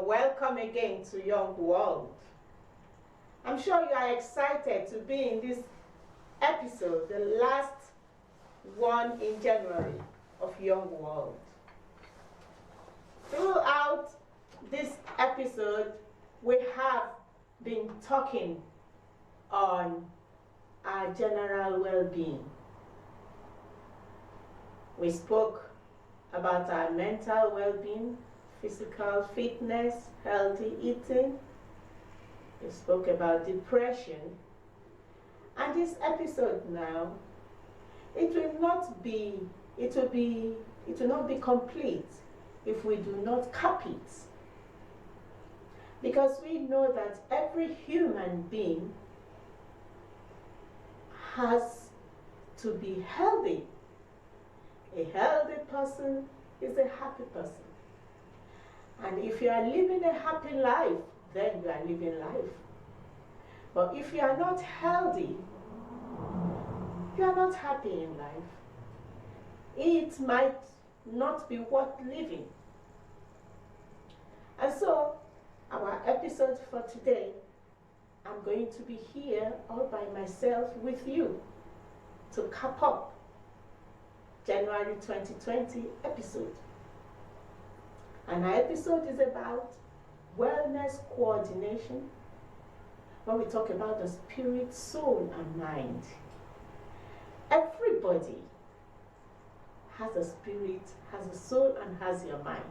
welcome again to Young World. I'm sure you are excited to be in this episode, the last one in January of Young World. Throughout this episode, we have been talking on our general well-being. We spoke about our mental well-being, physical fitness, healthy eating. We spoke about depression. And this episode now, it will not be complete if we do not cap it. Because we know that every human being has to be healthy. A healthy person is a happy person. And if you are living a happy life, then you are living life. But if you are not healthy, you are not happy in life. It might not be worth living. And so, our episode for today, I'm going to be here all by myself with you to cap up January 2020 episode. And our episode is about wellness coordination, when we talk about the spirit, soul, and mind. Everybody has a spirit, has a soul, and has your mind.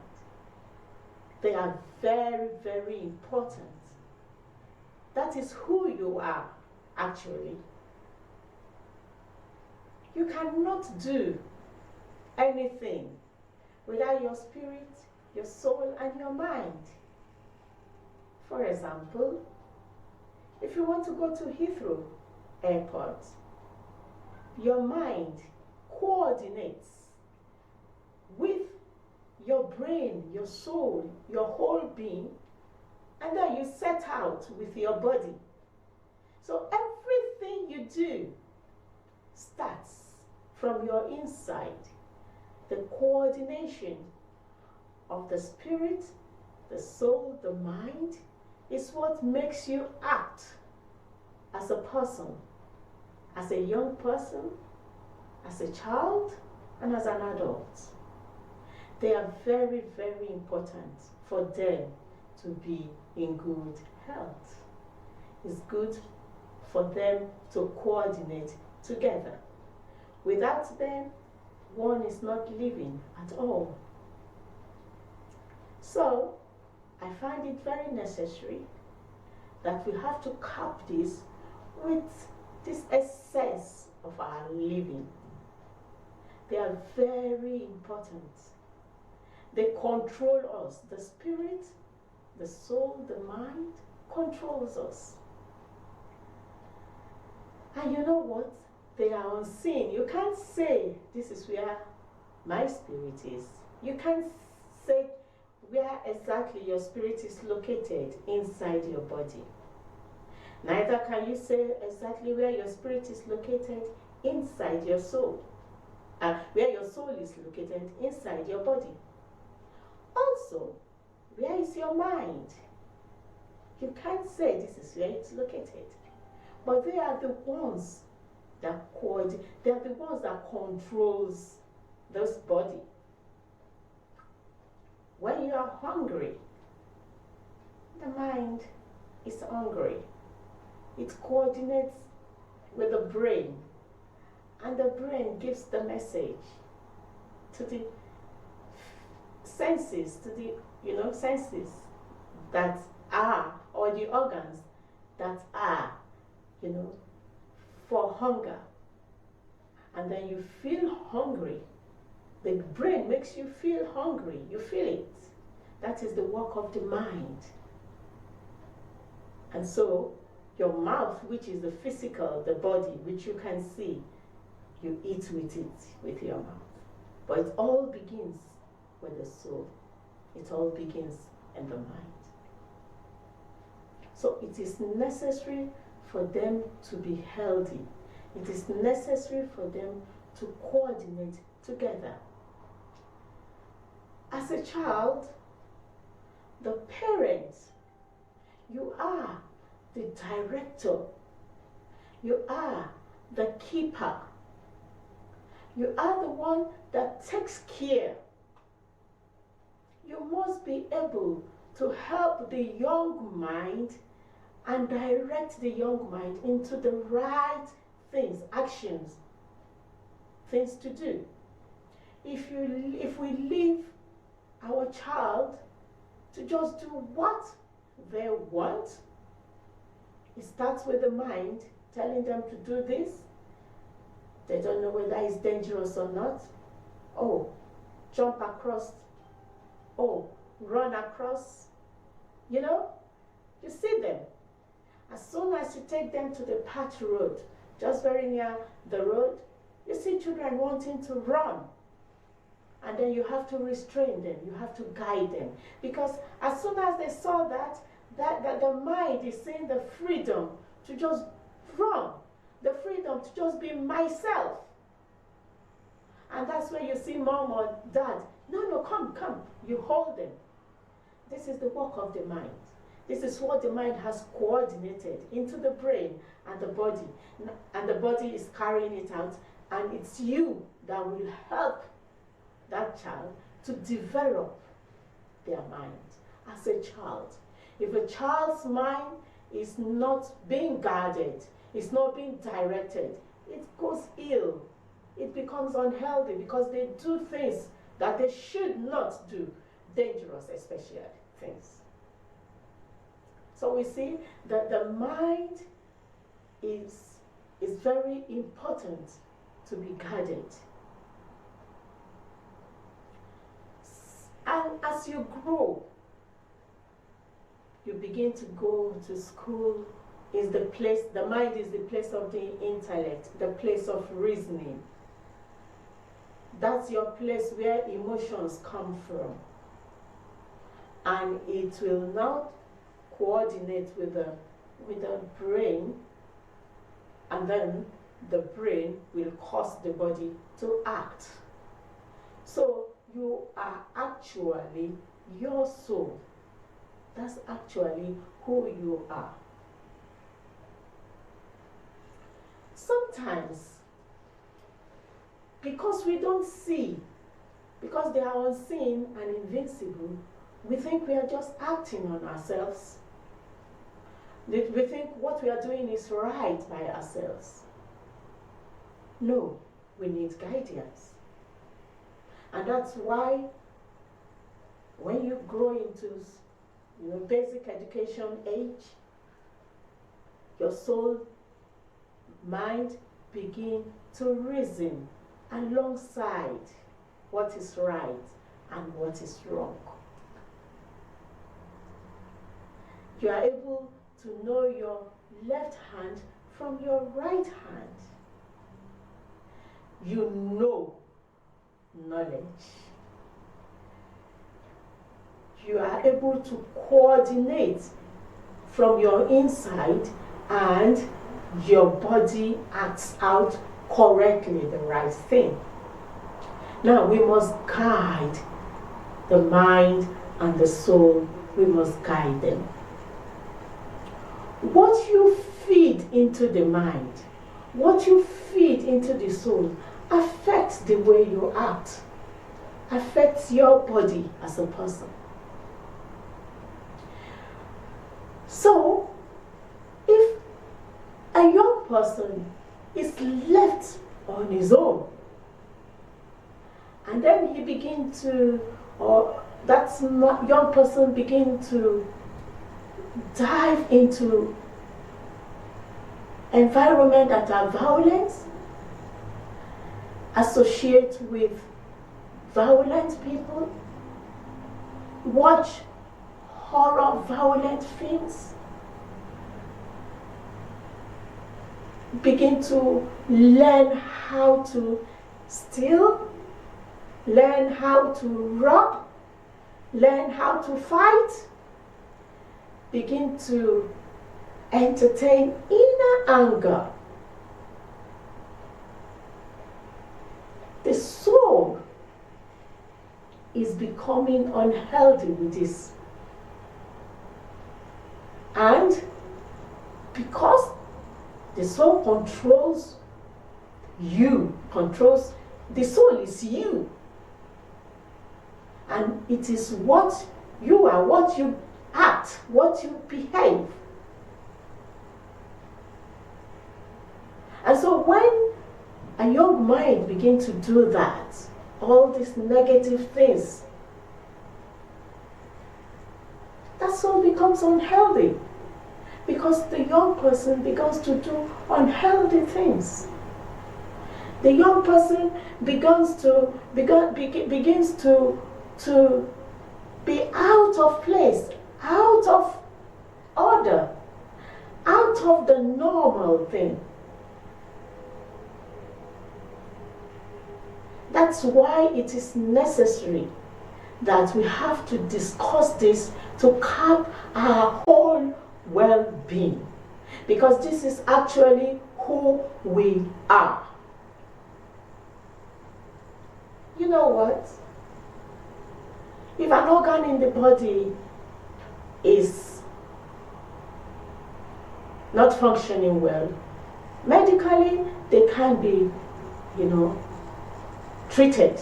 They are very, very important. That is who you are, actually. You cannot do anything without your spirit, your soul, and your mind. For example, if you want to go to Heathrow Airport, your mind coordinates with your brain, your soul, your whole being, and then you set out with your body. So everything you do starts from your inside. The coordination of the spirit, the soul, the mind is what makes you act as a person, as a young person, as a child, and as an adult. They are very, very important for them to be in good health. It's good for them to coordinate together. Without them, one is not living at all. So, I find it very necessary that we have to cap this with this essence of our living. They are very important. They control us. The spirit, the soul, the mind controls us. And you know what? They are unseen. You can't say, this is where my spirit is. You can't say where exactly your spirit is located inside your body. Neither can you say exactly where your spirit is located inside your soul. Where your soul is located inside your body. Also, where is your mind? You can't say this is where it's located. But they are the ones that they are the ones that controls this body. When you are hungry, the mind is hungry. It coordinates with the brain, and the brain gives the message to the senses, to the senses that are, or the organs that are, for hunger. And then you feel hungry. The brain makes you feel hungry. You feel it. That is the work of the mind. And so, your mouth, which is the physical, the body, which you can see, you eat with it, with your mouth. But it all begins with the soul. It all begins in the mind. So it is necessary for them to be healthy. It is necessary for them to coordinate together. As a child, the parent. You are the director. You are the keeper. You are the one that takes care. You must be able to help the young mind and direct the young mind into the right things, actions, things to do. If we leave our child to just do what they want, it starts with the mind telling them to do this. They don't know whether it's dangerous or not. Oh, jump across. Oh, run across. You know, you see them. As soon as you take them to the patch road, just very near the road, you see children wanting to run. And then you have to restrain them, you have to guide them. Because as soon as they saw that the mind is seeing the freedom to just run, the freedom to just be myself. And that's where you see mom or dad, no, come, you hold them. This is the work of the mind. This is what the mind has coordinated into the brain and the body. And the body is carrying it out, and it's you that will help that child to develop their mind as a child. If a child's mind is not being guarded, it's not being directed, it goes ill. It becomes unhealthy because they do things that they should not do, dangerous especially things. So we see that the mind is very important to be guarded. And as you grow, you begin to go to school. The mind is the place of the intellect, the place of reasoning. That's your place where emotions come from. And it will now coordinate with the brain, and then the brain will cause the body to act. So you are actually your soul. That's actually who you are. Sometimes, because we don't see, because they are unseen and invincible, we think we are just acting on ourselves. We think what we are doing is right by ourselves. No, we need guidance. And that's why when you grow into basic education age, your soul, mind begin to reason alongside what is right and what is wrong. You are able to know your left hand from your right hand. You know knowledge. You are able to coordinate from your inside, and your body acts out correctly the right thing. Now we must guide the mind and the soul. We must guide them. What you feed into the mind, what you feed into the soul, affects the way you act, affects your body as a person. So, if a young person is left on his own, and then he begins to, or that young person begins to dive into environment that are violent, associate with violent people, watch horror violent films, begin to learn how to steal, learn how to rob, learn how to fight, begin to entertain inner anger. The soul is becoming unhealthy with this. The soul controls you, controls, the soul is you. And it is what you are, what you act, what you behave. And so when a young mind begins to do that, all these negative things, that soul becomes unhealthy. Because the young person begins to do unhealthy things. The young person begins to be out of place, out of order, out of the normal thing. That's why it is necessary that we have to discuss this to cap our whole well-being, because this is actually who we are. You know what? If an organ in the body is not functioning well, medically they can be, treated.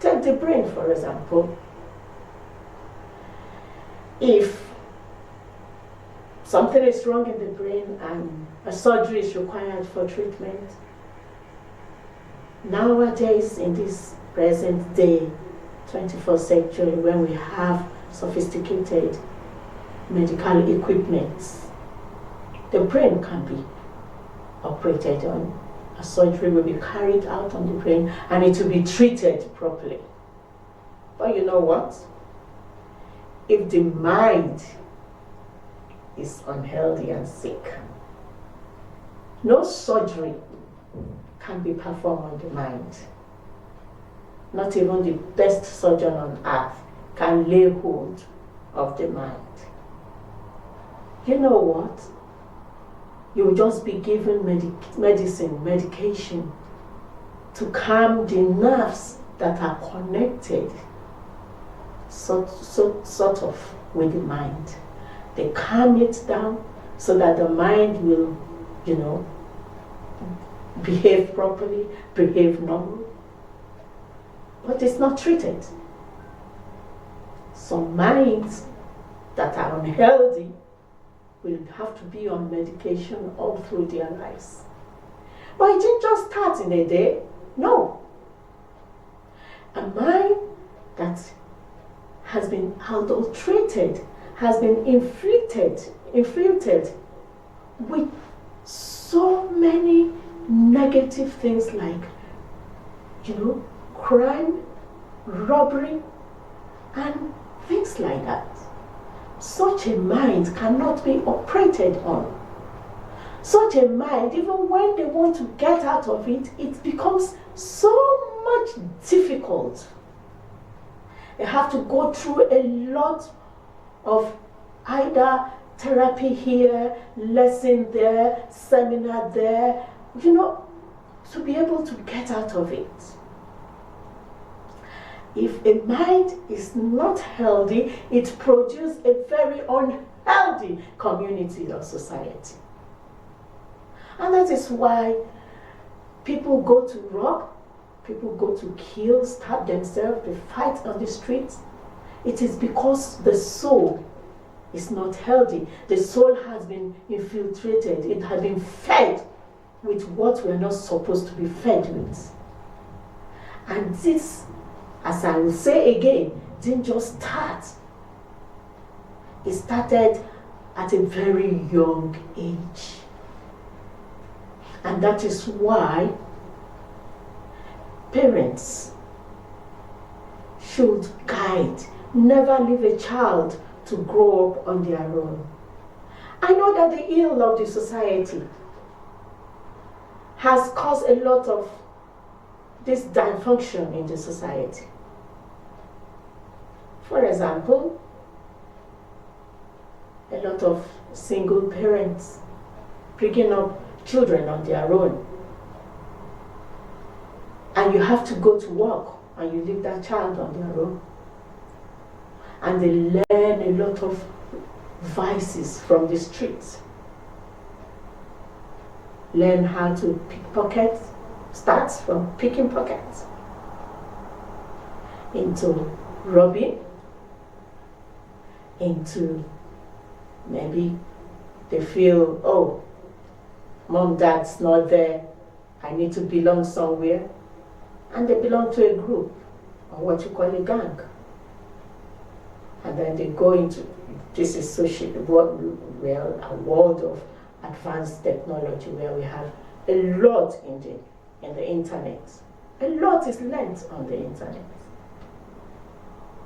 Take the brain, for example. If something is wrong in the brain and a surgery is required for treatment, nowadays in this present day, 21st century, when we have sophisticated medical equipment, the brain can be operated on. A surgery will be carried out on the brain and it will be treated properly. But you know what? If the mind is unhealthy and sick, no surgery can be performed on the mind. Not even the best surgeon on earth can lay hold of the mind. You know what? You will just be given medication to calm the nerves that are connected sort of with the mind. They calm it down so that the mind will, behave properly, behave normal. But it's not treated. Some minds that are unhealthy will have to be on medication all through their lives. But it didn't just start in a day. No. A mind that has been adulterated, has been infiltrated with so many negative things like, crime, robbery, and things like that. Such a mind cannot be operated on. Such a mind, even when they want to get out of it, it becomes so much difficult. They have to go through a lot of either therapy here, lesson there, seminar there, to be able to get out of it. If a mind is not healthy, it produces a very unhealthy community or society. And that is why people go to rob, people go to kill, stab themselves, they fight on the streets. It is because the soul is not healthy. The soul has been infiltrated, it has been fed with what we are not supposed to be fed with. And this, as I will say again, didn't just start. It started at a very young age. And that is why parents should guide, never leave a child to grow up on their own. I know that the ill of the society has caused a lot of this dysfunction in the society. For example, a lot of single parents bringing up children on their own. And you have to go to work and you leave that child on their own. And they learn a lot of vices from the streets. Learn how to pickpocket, starts from picking pockets into robbing, into maybe they feel, oh, mom, dad's not there, I need to belong somewhere, and they belong to a group or what you call a gang. And then they go into, this is social, well, a world of advanced technology where we have a lot in the internet. A lot is learnt on the internet.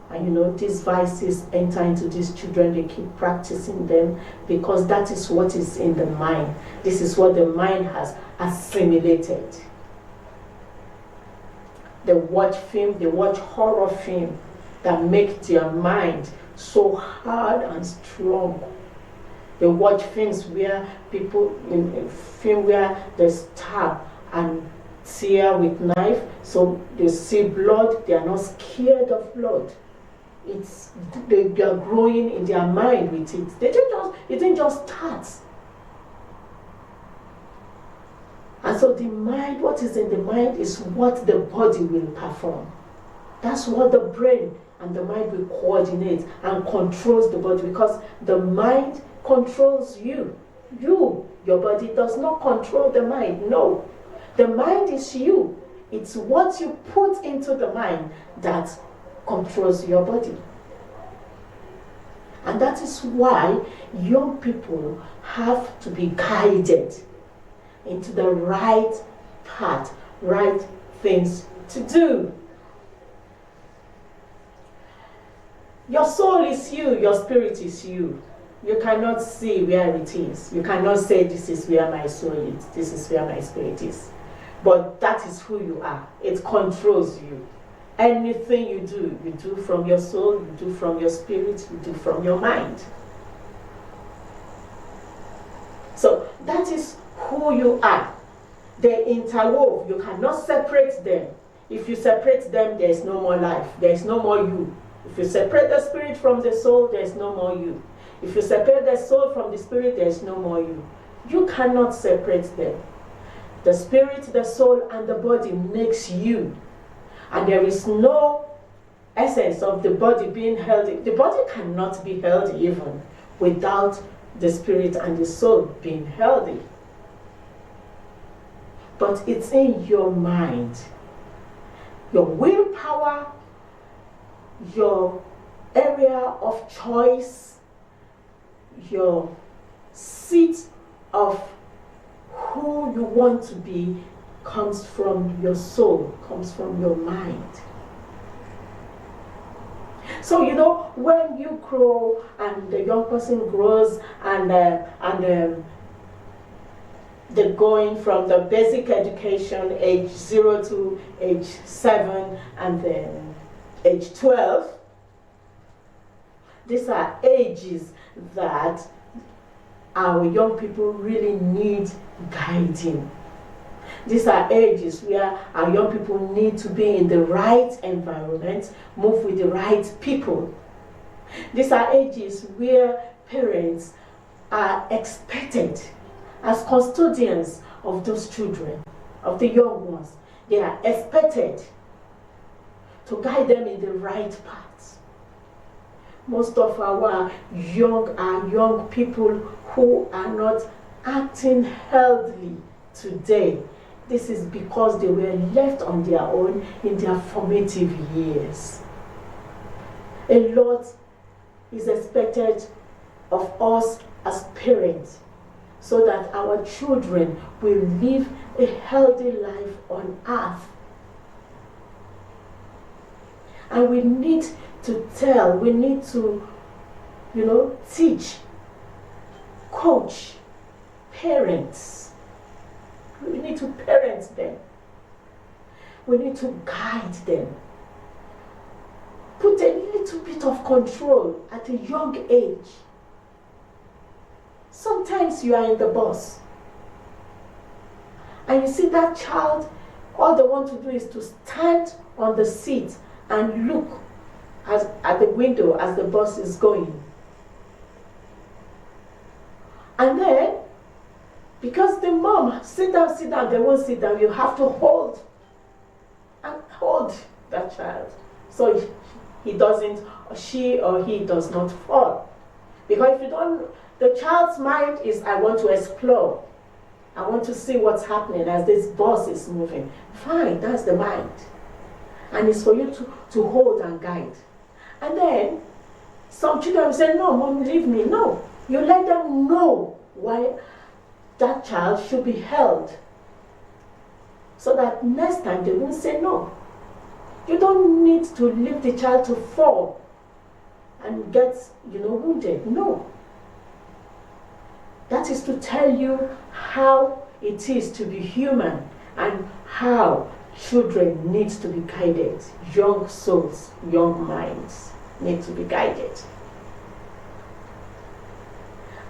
And you know, these vices enter into these children, they keep practicing them because that is what is in the mind. This is what the mind has assimilated. They watch film, they watch horror film that make their mind so hard and strong. They watch films where people, in a film where they stab and tear with knife, so they see blood, they are not scared of blood. They are growing in their mind with it. It didn't just start. And so the mind, what is in the mind is what the body will perform. That's what the brain and the mind will coordinate and controls the body, because the mind controls you. Your body does not control the mind. No. The mind is you. It's what you put into the mind that controls your body. And that is why young people have to be guided into the right path, right things to do. Your soul is you, your spirit is you. You cannot see where it is. You cannot say, this is where my soul is, this is where my spirit is. But that is who you are. It controls you. Anything you do from your soul, you do from your spirit, you do from your mind. So that is who you are. They interwove. You cannot separate them. If you separate them, there is no more life. There is no more you. If you separate the spirit from the soul, there is no more you. If you separate the soul from the spirit, there is no more you. You cannot separate them. The spirit, the soul, and the body makes you. And there is no essence of the body being healthy. The body cannot be healthy even without the spirit and the soul being healthy. But it's in your mind. Your willpower, your area of choice, your seat of who you want to be comes from your soul, comes from your mind. So, you know, when you grow and the young person grows and they're going from the basic education, age 0 to age 7, and then age 12, these are ages that our young people really need guiding. These are ages where our young people need to be in the right environment, move with the right people. These are ages where parents are expected as custodians of those children, of the young ones. They are expected to guide them in the right path. Most of our young people who are not acting healthily today, this is because they were left on their own in their formative years. A lot is expected of us as parents so that our children will live a healthy life on earth. And we need to tell, we need to, teach, coach, parents. We need to parent them. We need to guide them. Put a little bit of control at a young age. Sometimes you are in the bus and you see that child, all they want to do is to stand on the seat and look at the window as the bus is going. And then, because the mom, sit down, they won't sit down, you have to hold that child. So he doesn't, she or he does not fall. Because if you don't, the child's mind is, I want to explore. I want to see what's happening as this bus is moving. Fine, that's the mind. And it's for you to hold and guide. And then, some children will say, no, mom, leave me. No, you let them know why that child should be held. So that next time they won't say no. You don't need to leave the child to fall and get, wounded. No. That is to tell you how it is to be human and how children need to be guided. Young souls, young minds need to be guided.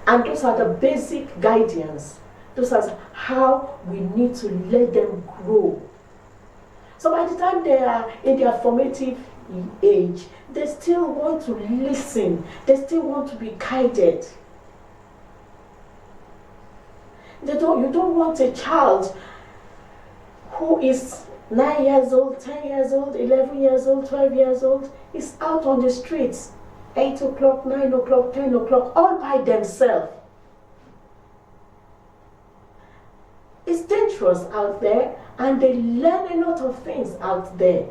And those are the basic guidance. Those are how we need to let them grow. So by the time they are in their formative age, they still want to listen. They still want to be guided. You don't want a child who is 9 years old, 10 years old, 11 years old, 12 years old, is out on the streets, 8 o'clock, 9 o'clock, 10 o'clock, all by themselves. It's dangerous out there, and they learn a lot of things out there.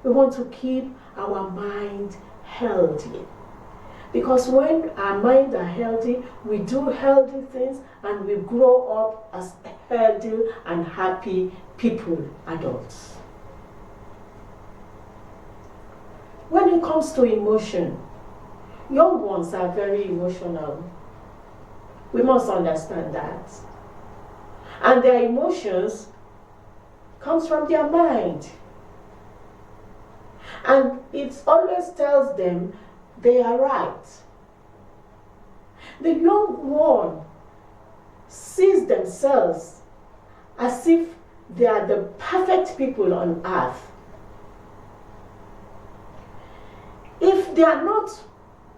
We want to keep our mind healthy. Because when our minds are healthy, we do healthy things and we grow up as healthy and happy people, adults. When it comes to emotion, young ones are very emotional. We must understand that. And their emotions comes from their mind. And it always tells them they are right. The young one sees themselves as if they are the perfect people on earth. If they are not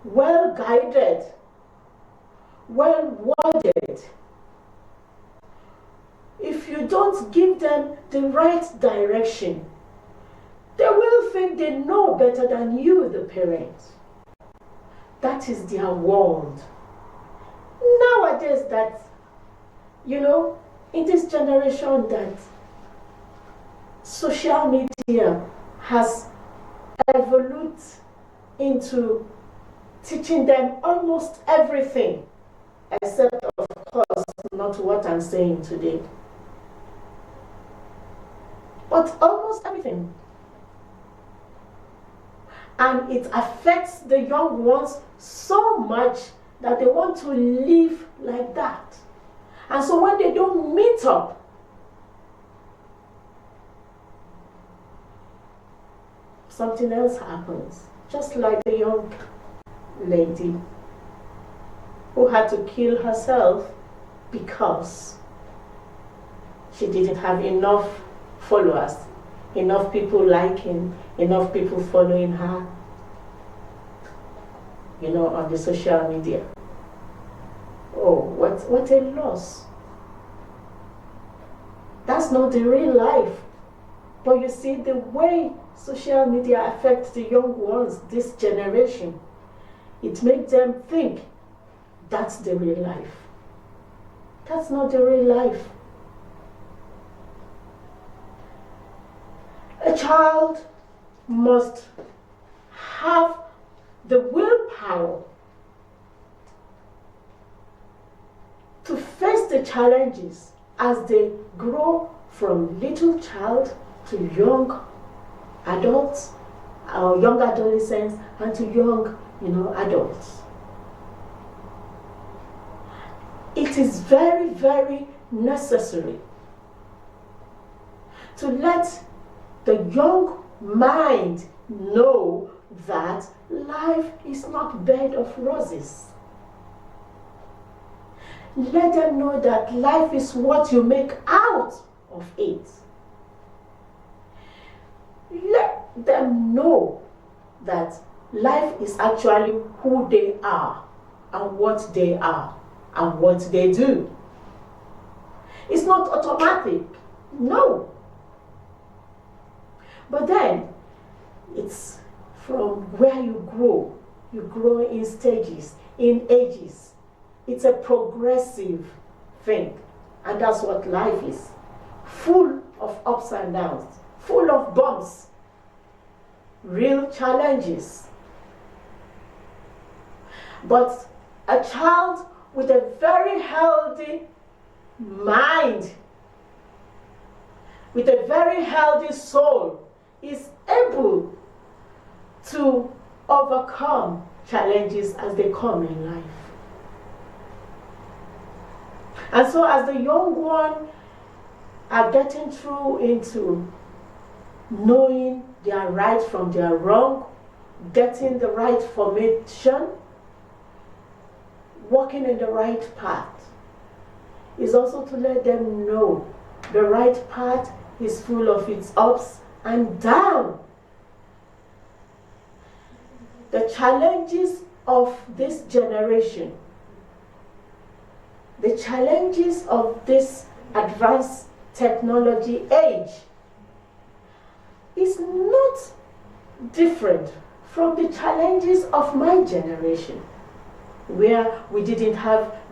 well guided, well worded, if you don't give them the right direction, they will think they know better than you, the parents. That is their world. Nowadays that, in this generation that social media has evolved into teaching them almost everything, except of course not what I'm saying today. But almost everything. And it affects the young ones so much that they want to live like that. And so when they don't meet up, something else happens. Just like the young lady who had to kill herself because she didn't have enough followers, enough people liking, enough people following her, on the social media. Oh, what a loss. That's not the real life. But you see, the way social media affects the young ones, this generation, it makes them think that's the real life. That's not the real life. A child must have the willpower to face the challenges as they grow from little child to young adults, or young adolescents, and to young, adults. It is very, very necessary to let the young mind know that life is not bed of roses. Let them know that life is what you make out of it. Let them know that life is actually who they are. and what they are and what they do. It's not automatic, no. But then, it's from where you grow. You grow in stages, in ages. It's a progressive thing. And that's what life is. Full of ups and downs, full of bumps, real challenges. But a child with a very healthy mind, with a very healthy soul, is able to overcome challenges as they come in life. And so as the young ones are getting through into knowing their right from their wrong, getting the right formation, walking in the right path, is also to let them know the right path is full of its ups and downs. The challenges of this generation, the challenges of this advanced technology age is not different from the challenges of my generation, where we didn't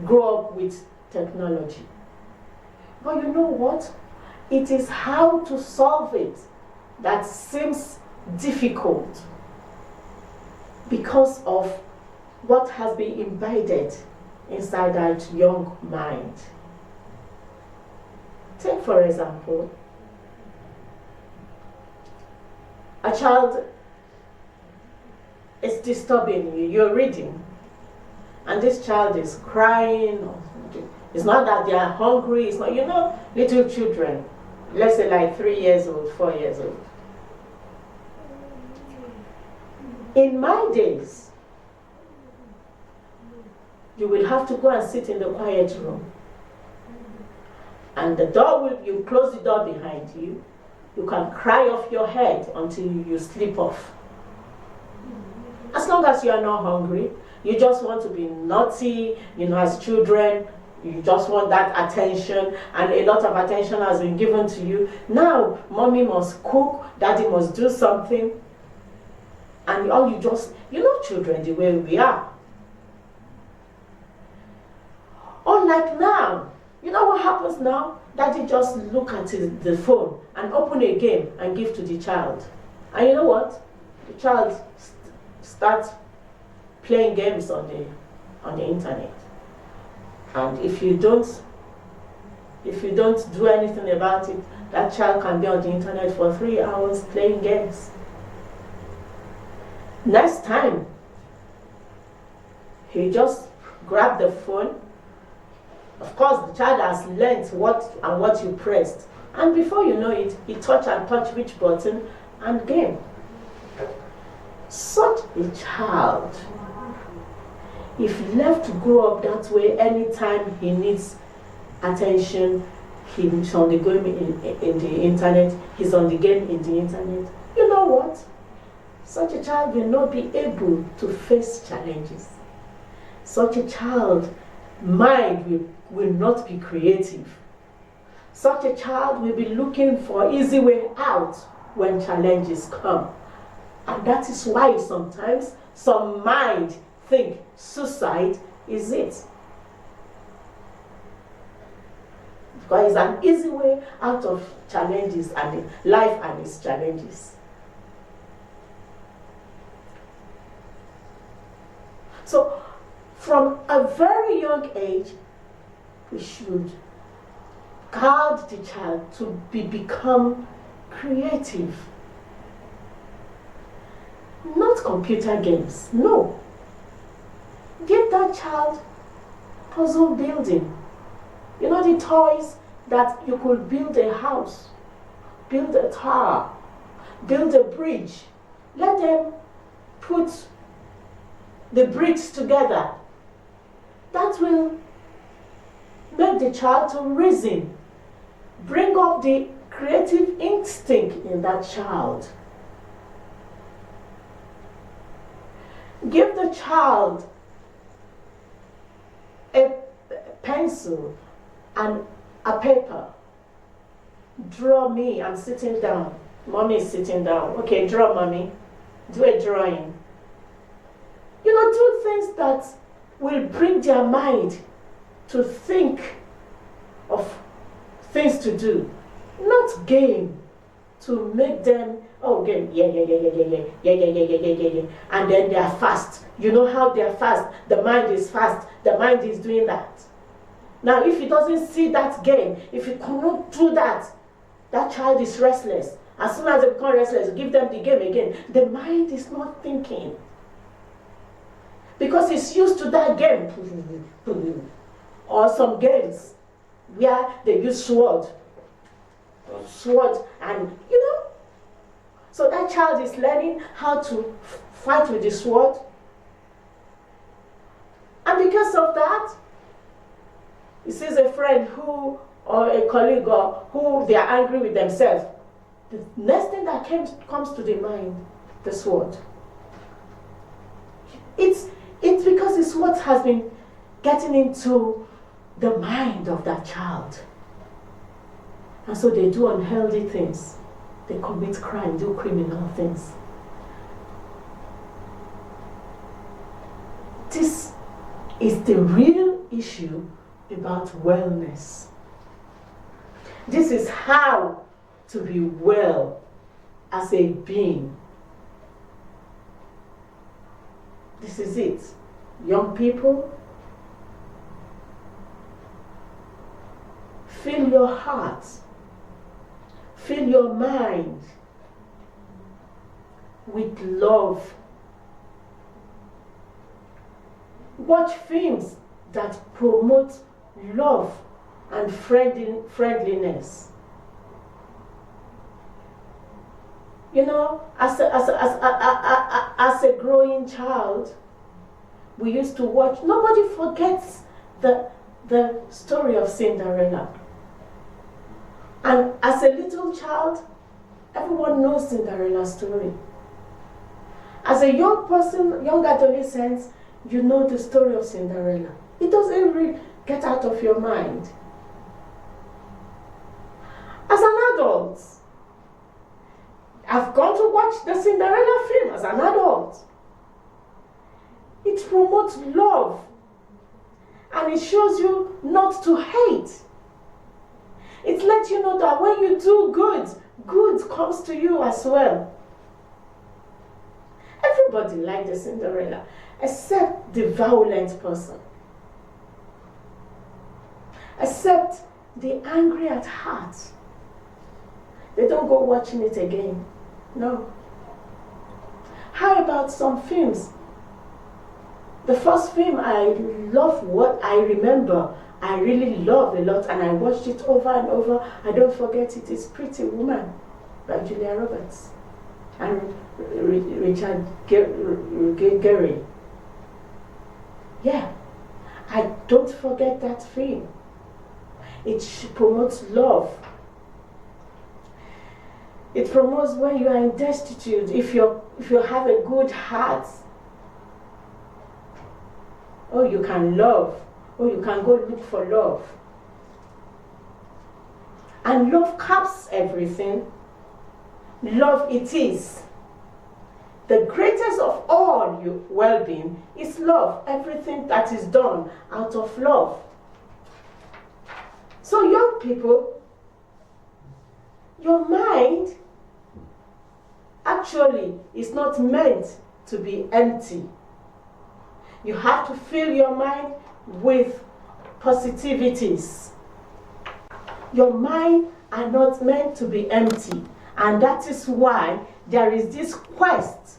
grow up with technology. But you know what? It is how to solve it that seems difficult because of what has been embedded inside that young mind. Take for example, a child is disturbing you, you're reading, and this child is crying or something. It's not that they are hungry, it's not, little children, let's say like 3 years old, 4 years old. In my days, you will have to go and sit in the quiet room. And you close the door behind you. You can cry off your head until you sleep off. As long as you are not hungry, you just want to be naughty, as children, you just want that attention, and a lot of attention has been given to you. Now, mommy must cook, daddy must do something, and all you just, children the way we are. Unlike now, you know what happens now? Daddy just look at the phone and open a game and give to the child. And you know what? The child starts playing games on the internet. And if you don't do anything about it, that child can be on the internet for 3 hours playing games. Next time, he just grab the phone. Of course, the child has learnt what you pressed. And before you know it, he touch which button and game. Such a child, if left to grow up that way, anytime he needs attention, he's on the game in the internet, he's on the game in the internet. You know what? Such a child will not be able to face challenges. Such a child mind will not be creative. Such a child will be looking for easy way out when challenges come. And that is why sometimes some mind think suicide is it. Because it's an easy way out of challenges and life and its challenges. So, from a very young age, we should guard the child to become creative. Not computer games, no. Give that child puzzle building. You know the toys that you could build a house, build a tower, build a bridge. Let them put the bricks together. That will make the child to reason, bring up the creative instinct in that child. Give the child a pencil and a paper. Draw me, I'm sitting down. Mommy is sitting down. Okay, draw, mommy. Do a drawing. Do things that will bring their mind to think of things to do, not game to make them, oh, game, yeah, and then they are fast. You know how they are fast? The mind is fast. The mind is doing that. Now, if he doesn't see that game, if he cannot do that, that child is restless. As soon as they become restless, give them the game again. The mind is not thinking. Because it's used to that game. Or some games where they use sword and so that child is learning how to fight with the sword, and because of that he sees a friend or a colleague who they are angry with themselves. The next thing that comes to the mind, the sword. It's because it's what has been getting into the mind of that child. And so they do unhealthy things. They commit crime, do criminal things. This is the real issue about wellness. This is how to be well as a being. This is it. Young people, fill your heart, fill your mind with love. Watch films that promote love and friendliness. As a growing child, we used to watch. Nobody forgets the story of Cinderella. And as a little child, everyone knows Cinderella's story. As a young person, young adolescent, you know the story of Cinderella. It doesn't really get out of your mind. As an adult, I've gone to watch the Cinderella film as an adult. It promotes love. And it shows you not to hate. It lets you know that when you do good, good comes to you as well. Everybody liked the Cinderella, except the violent person. Except the angry at heart. They don't go watching it again. No. How about some films? The first film I really loved a lot, and I watched it over and over. I don't forget it. It's Pretty Woman by Julia Roberts and Richard Gere. Yeah, I don't forget that film. It promotes love. It promotes when you are in destitute. If you have a good heart, oh, you can love. Oh, you can go look for love. And love caps everything. Love it is. The greatest of all your well-being is love. Everything that is done out of love. So young people, your mind actually is not meant to be empty. You have to fill your mind with positivities. Your mind are not meant to be empty, and that is why there is this quest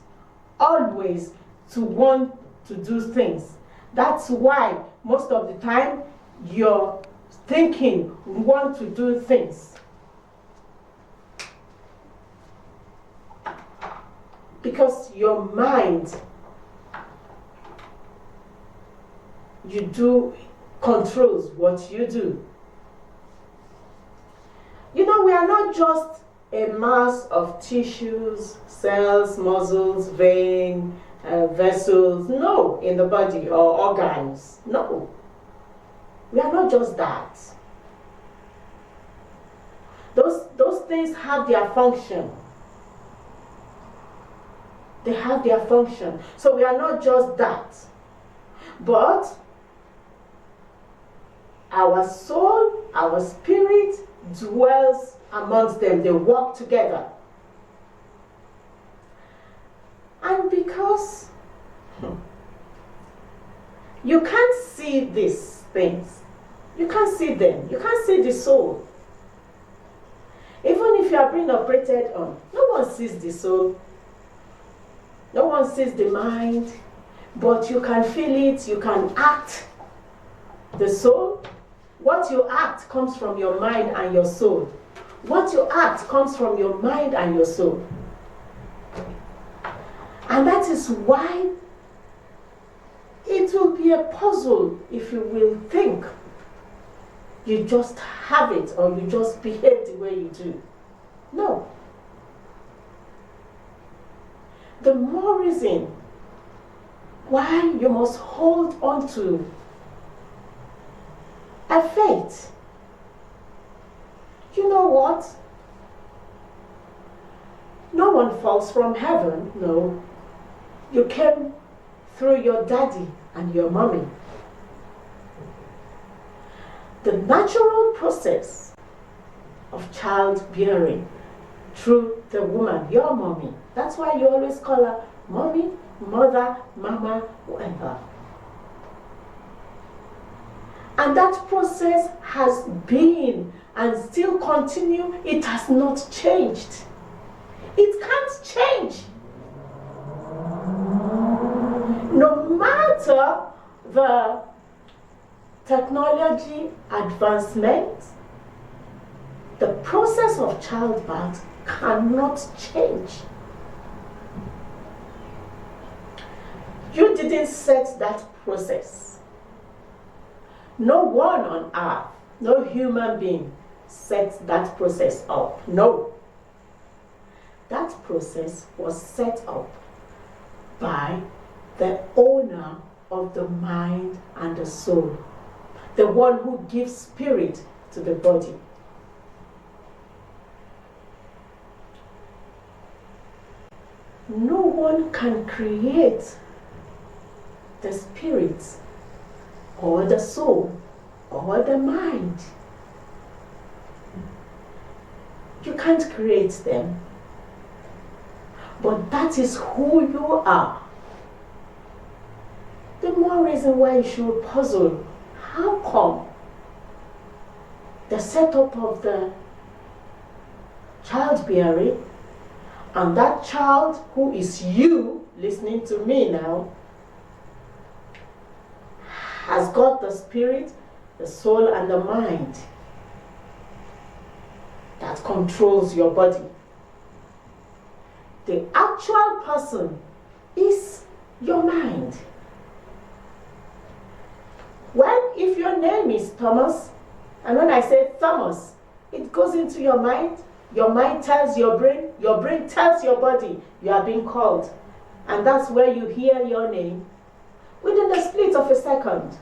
always to want to do things. That's why most of the time you're thinking, want to do things. Because your mind, controls what you do. We are not just a mass of tissues, cells, muscles, veins, vessels, no, in the body, or organs. No. We are not just that. Those things have their function. They have their function. So we are not just that. But our soul, our spirit dwells amongst them. They work together. And because you can't see these things, you can't see them, you can't see the soul. Even if you are being operated on, no one sees the soul, no one sees the mind, but you can feel it, you can act. The soul, what you act comes from your mind and your soul. What you act comes from your mind and your soul. And that is why it will be a puzzle if you will think you just have it or you just behave the way you do. No. The more reason why you must hold on to a faith. You know what? No one falls from heaven, no. You came through your daddy and your mommy. The natural process of childbearing through the woman, your mommy. That's why you always call her mommy, mother, mama, whatever. And that process has been and still continue. It has not changed. It can't change. No matter the technology advancement, the process of childbirth cannot change. You didn't set that process. No one on earth, no human being sets that process up. No. That process was set up by the owner of the mind and the soul, the one who gives spirit to the body. No one can create the spirit or the soul or the mind. You can't create them. But that is who you are. The more reason why you should puzzle. How come the setup of the childbearing and that child who is you listening to me now has got the spirit, the soul, and the mind that controls your body? The actual person is your mind. Well, if your name is Thomas, and when I say Thomas, it goes into your mind tells your brain tells your body you are being called. And that's where you hear your name within the split of a second.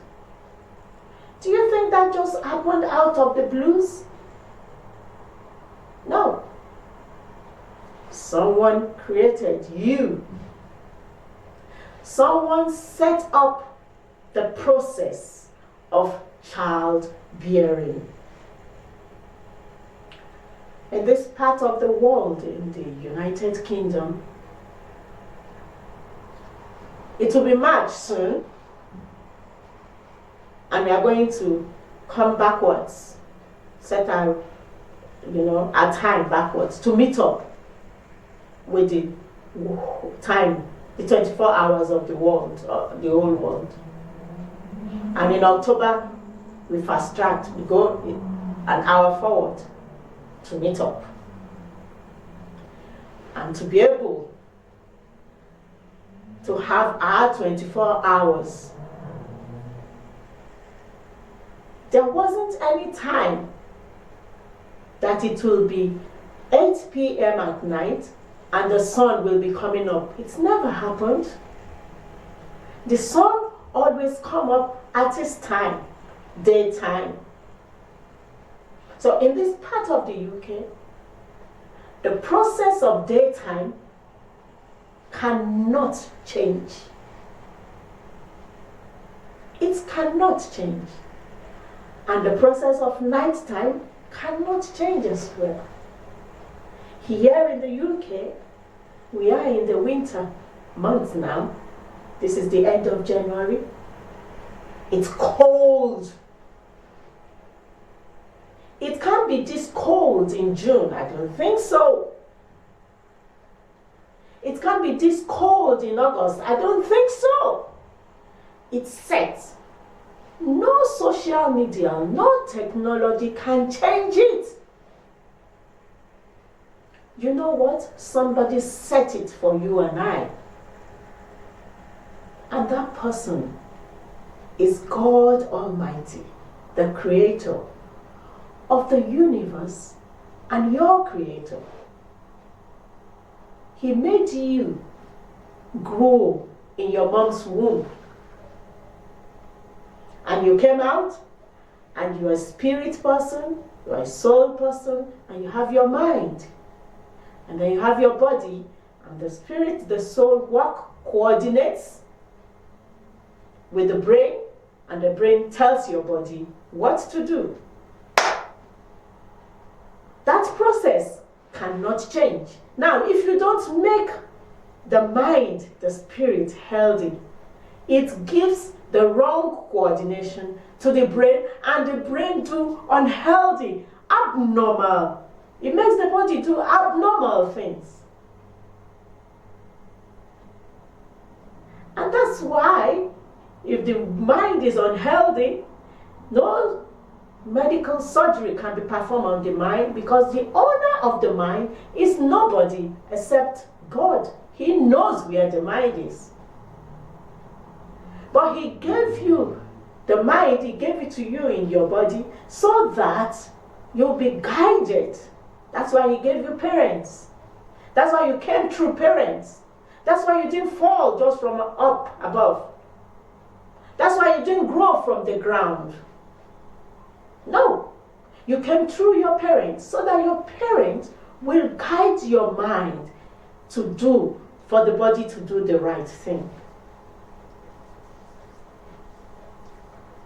Do you think that just happened out of the blues? No. Someone created you. Someone set up the process of childbearing. In this part of the world, in the United Kingdom, it will be March soon, and we are going to come backwards, set our time backwards to meet up with the time, the 24 hours of the world, the whole world. And in October, we fast tracked, we go an hour forward to meet up. And to be able to have our 24 hours. There wasn't any time that it will be 8 p.m. at night and the sun will be coming up. It's never happened. The sun always comes up at its time. daytime. So in this part of the UK, the process of daytime cannot change. It cannot change. And the process of nighttime cannot change as well. Here in the UK, we are in the winter months now. This is the end of January. It's cold. It can't be this cold in June. I don't think so. It can't be this cold in August. I don't think so. It's set. No social media, no technology can change it. You know what? Somebody set it for you and I. And that person is God Almighty, the creator of the universe and your creator. He made you grow in your mom's womb. And you came out, and you're a spirit person, you're a soul person, and you have your mind. And then you have your body, and the spirit, the soul coordinates with the brain, and the brain tells your body what to do. That process cannot change. Now, if you don't make the mind, the spirit healthy, it gives the wrong coordination to the brain, and the brain do unhealthy, abnormal. It makes the body do abnormal things. And that's why, if the mind is unhealthy, no medical surgery can be performed on the mind, because the owner of the mind is nobody except God. He knows where the mind is. But He gave you the mind, He gave it to you in your body so that you'll be guided. That's why He gave you parents. That's why you came through parents. That's why you didn't fall just from up above. That's why you didn't grow from the ground. No. You came through your parents so that your parents will guide your mind to do, for the body to do the right thing.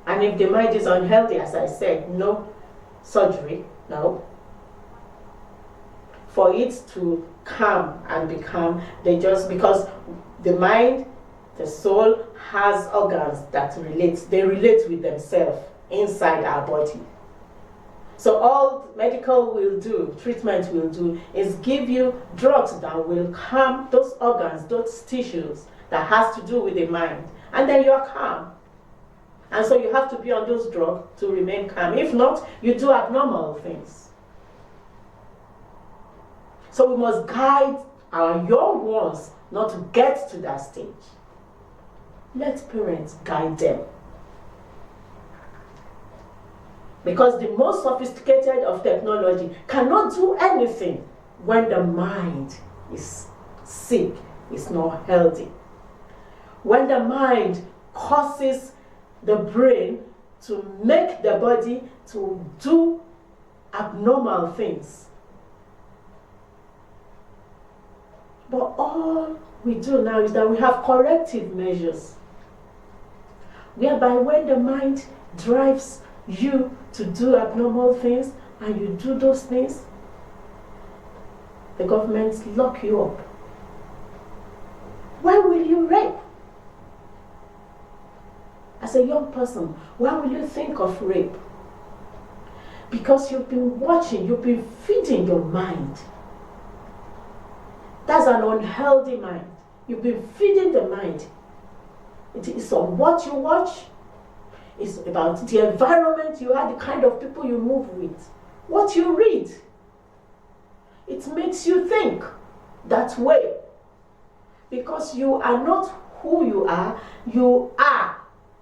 And if the mind is unhealthy, as I said, no surgery, no. For it to come and become, because the mind, the soul has organs that they relate with themselves inside our body. So all medical will do, treatment will do, is give you drugs that will calm those organs, those tissues that has to do with the mind. And then you're calm. And so you have to be on those drugs to remain calm. If not, you do abnormal things. So we must guide our young ones not to get to that stage. Let parents guide them. Because the most sophisticated of technology cannot do anything when the mind is sick, is not healthy. When the mind causes the brain to make the body to do abnormal things. But all we do now is that we have corrective measures, whereby when the mind drives you to do abnormal things and you do those things, the governments lock you up. Why will you rape? As a young person, why will you think of rape? Because you've been watching, you've been feeding your mind. That's an unhealthy mind. You've been feeding the mind. It is on what you watch. It's about the environment you are, the kind of people you move with, what you read. It makes you think that way. Because you are not who you are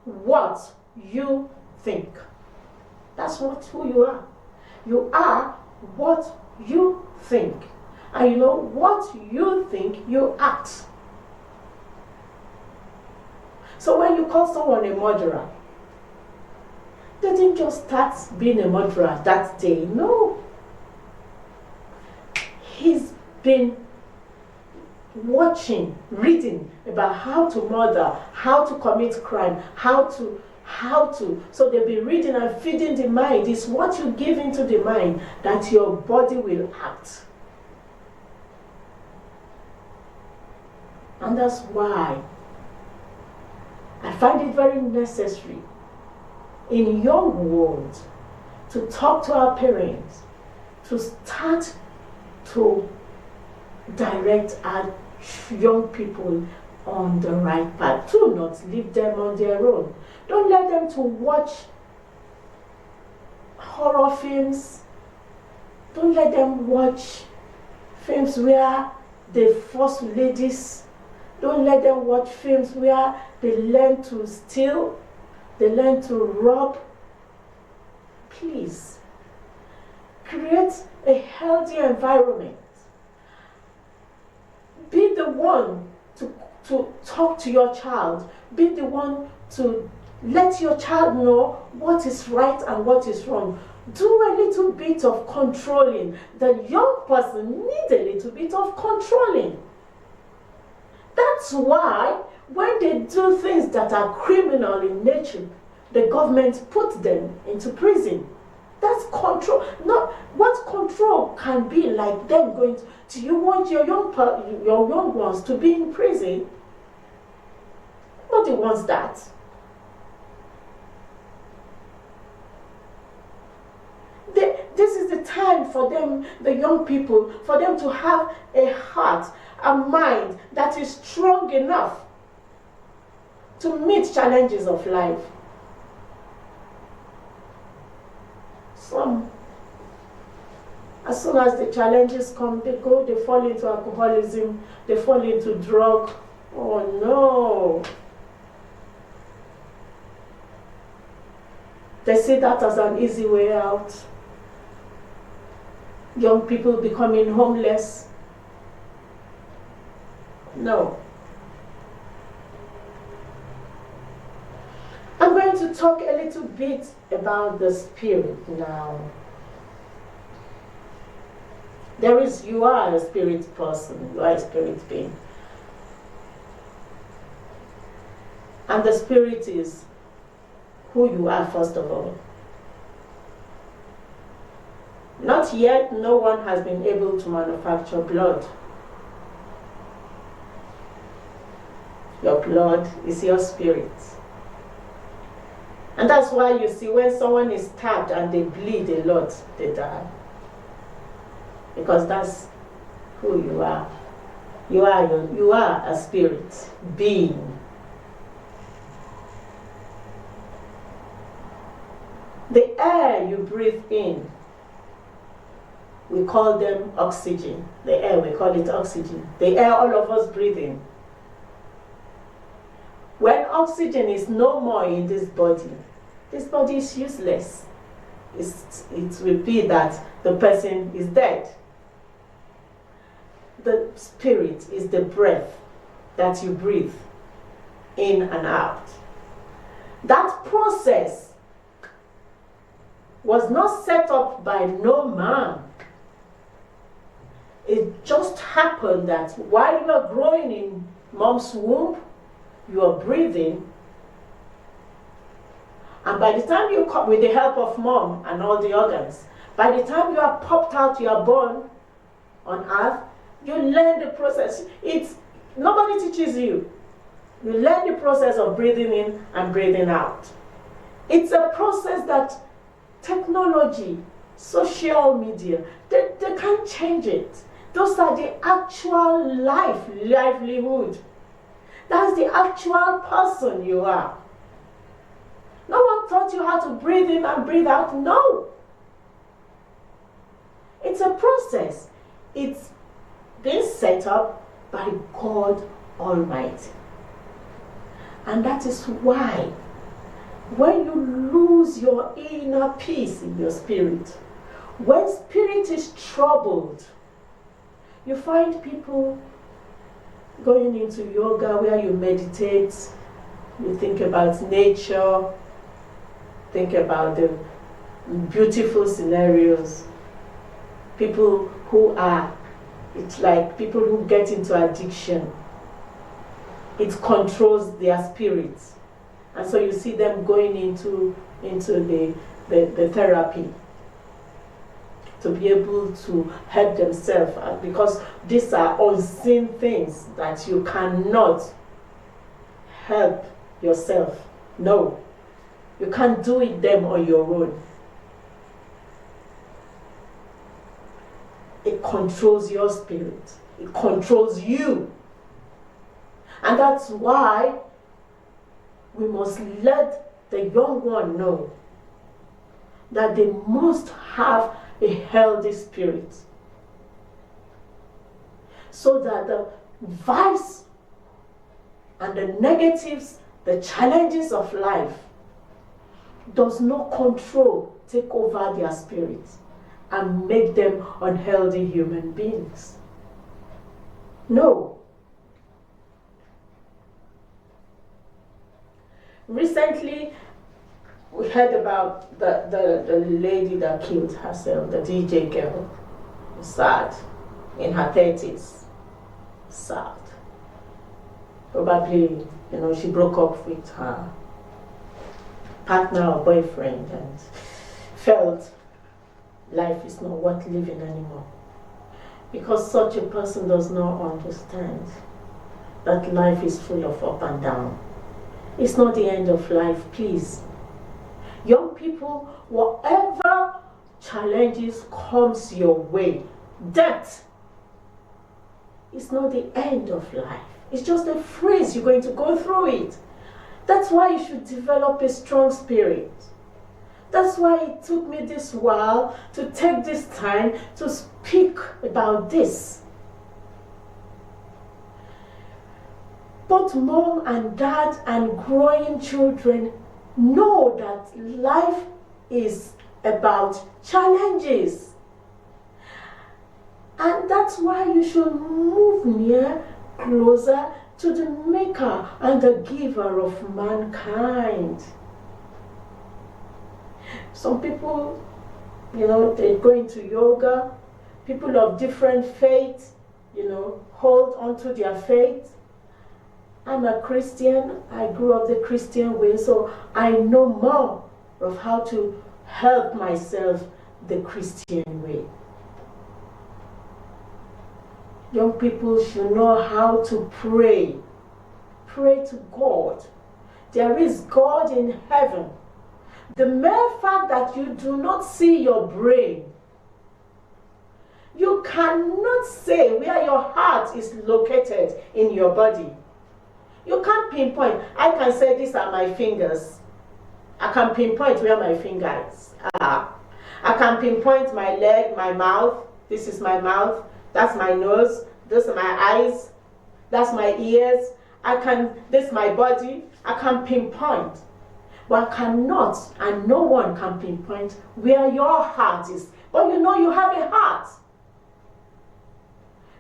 what you think. That's not who you are. You are what you think. And you know, what you think, you act. So when you call someone a murderer, didn't just start being a murderer that day. No. He's been watching, reading about how to murder, how to commit crime, how to. So they'll be reading and feeding the mind. It's what you give into the mind that your body will act. And that's why I find it very necessary in young world to talk to our parents, to start to direct our young people on the right path. Do not leave them on their own. Don't let them to watch horror films. Don't let them watch films where they force ladies. Don't let them watch films where they learn to steal, they learn to rob. Please, create a healthy environment. Be the one to talk to your child. Be the one to let your child know what is right and what is wrong. Do a little bit of controlling. The young person needs a little bit of controlling. That's why when they do things that are criminal in nature, the government puts them into prison. That's control. Not what control can be like them going to. Do you want your young ones to be in prison? Nobody wants that. This is the time for them, the young people, for them to have a heart, a mind that is strong enough to meet challenges of life. Some, as soon as the challenges come, they fall into alcoholism, they fall into drug. Oh no. They see that as an easy way out. Young people becoming homeless. No. I'm going to talk a little bit about the spirit now. You are a spirit person, you are a spirit being. And the spirit is who you are, first of all. Not yet, no one has been able to manufacture blood. Your blood is your spirit. And that's why you see when someone is stabbed and they bleed a lot, they die. Because that's who you are. You are a spirit being. The air you breathe in, we call them oxygen. The air, we call it oxygen. The air all of us breathe in. When oxygen is no more in this body is useless. It will be that the person is dead. The spirit is the breath that you breathe in and out. That process was not set up by no man. It just happened that while you are growing in mom's womb, you are breathing. And by the time you come, with the help of mom and all the organs, by the time you are popped out, you are born on earth, you learn the process. Nobody teaches you. You learn the process of breathing in and breathing out. It's a process that technology, social media, they can't change it. Those are the actual livelihood. That's the actual person you are. No one taught you how to breathe in and breathe out. No. It's a process. It's been set up by God Almighty. And that is why when you lose your inner peace in your spirit, when spirit is troubled, you find people going into yoga where you meditate, you think about nature, think about the beautiful scenarios. People who are, it's like people who get into addiction. It controls their spirits. And so you see them going into the therapy to be able to help themselves, because these are unseen things that you cannot help yourself. No, you can't do it them on your own. It controls your spirit. It controls you. And that's why we must let the young one know that they must have a healthy spirit, so that the vice and the negatives, the challenges of life does not take over their spirits and make them unhealthy human beings. No. Recently, we heard about the lady that killed herself, the DJ girl. Sad. In her 30s. Sad. Probably, she broke up with her partner or boyfriend and felt life is not worth living anymore. Because such a person does not understand that life is full of up and down. It's not the end of life, please. Young people, whatever challenges comes your way, death is not the end of life. It's just a phrase, you're going to go through it. That's why you should develop a strong spirit. That's why it took me this while to take this time to speak about this. Both mom and dad and growing children know that life is about challenges. And that's why you should move near, closer to the maker and the giver of mankind. Some people, they go into yoga. People of different faiths, hold on to their faith. I'm a Christian. I grew up the Christian way, so I know more of how to help myself the Christian way. Young people should know how to pray. Pray to God. There is God in heaven. The mere fact that you do not see your brain, you cannot say where your heart is located in your body. You can't pinpoint. I can say these are my fingers. I can pinpoint where my fingers are. I can pinpoint my leg, my mouth. This is my mouth. That's my nose. Those are my eyes. That's my ears. This is my body. I can pinpoint. But I cannot, and no one can pinpoint where your heart is. But you have a heart.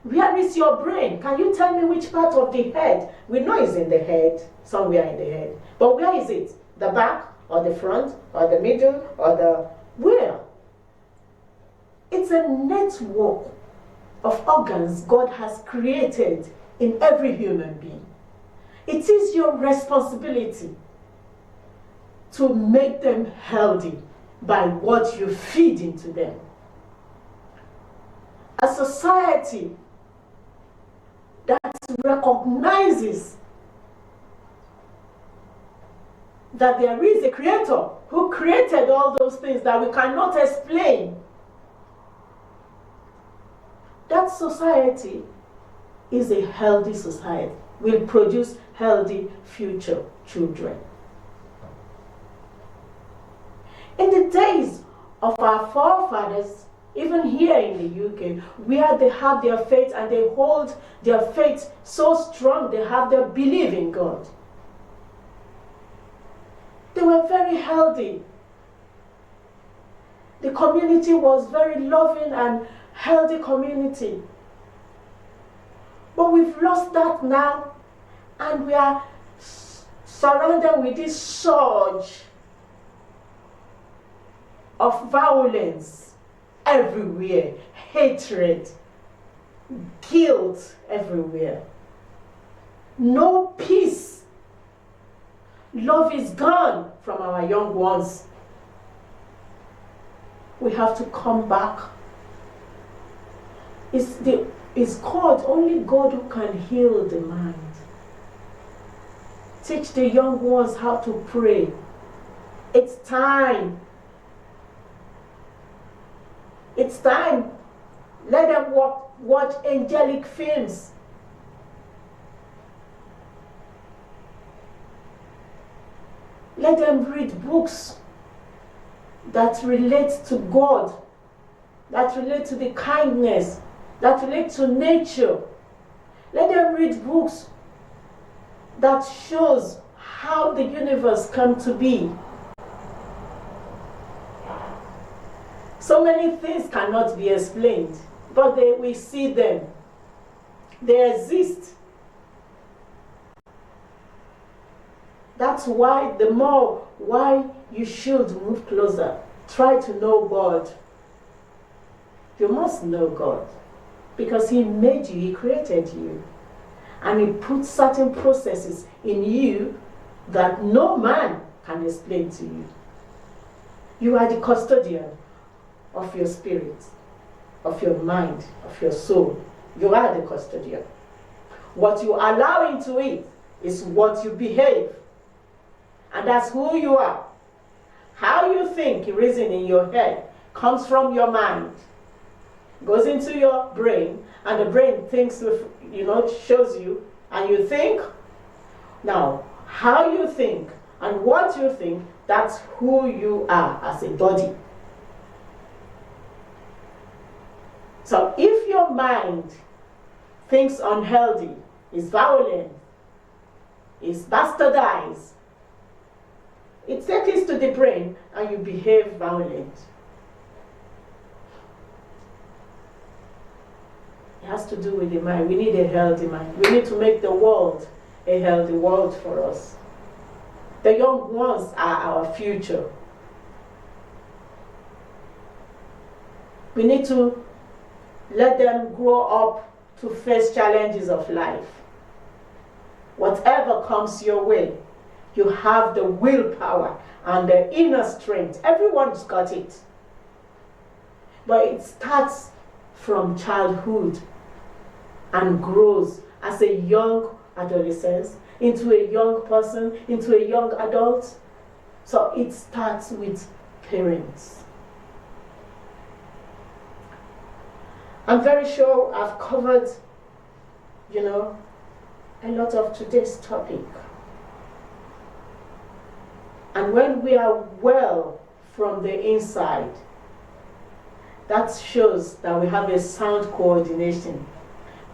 Where is your brain? Can you tell me which part of the head? We know it's in the head, somewhere in the head. But where is it? The back, or the front, or the middle, or where? It's a network of organs God has created in every human being. It is your responsibility to make them healthy by what you feed into them. A society that recognizes that there is a creator who created all those things that we cannot explain, that society is a healthy society, will produce healthy future children. In the days of our forefathers, even here in the UK, where they have their faith and they hold their faith so strong, they have their belief in God. They were very healthy. The community was very loving and healthy community. But we've lost that now, and we are surrounded with this surge of violence everywhere, hatred, guilt everywhere. No peace. Love is gone from our young ones. We have to come back. It's God, only God who can heal the mind. Teach the young ones how to pray. It's time. It's time. Let them watch angelic films. Let them read books that relate to God, that relate to the kindness, that relate to nature. Let them read books that shows how the universe come to be. So many things cannot be explained, but we see them. They exist. That's why why you should move closer. Try to know God. You must know God because He made you, He created you. And He put certain processes in you that no man can explain to you. You are the custodian of your spirit, of your mind, of your soul. You are the custodian. What you allow into it is what you behave. And that's who you are. How you think, reason in your head, comes from your mind, goes into your brain, and the brain thinks, shows you, and you think. Now, how you think and what you think, that's who you are as a body. So if your mind thinks unhealthy, is violent, is bastardized, it settles to the brain and you behave violent. It has to do with the mind. We need a healthy mind. We need to make the world a healthy world for us. The young ones are our future. We need to let them grow up to face challenges of life. Whatever comes your way, you have the willpower and the inner strength. Everyone's got it. But it starts from childhood and grows as a young adolescent, into a young person, into a young adult. So it starts with parents. I'm very sure I've covered, a lot of today's topic. And when we are well from the inside, that shows that we have a sound coordination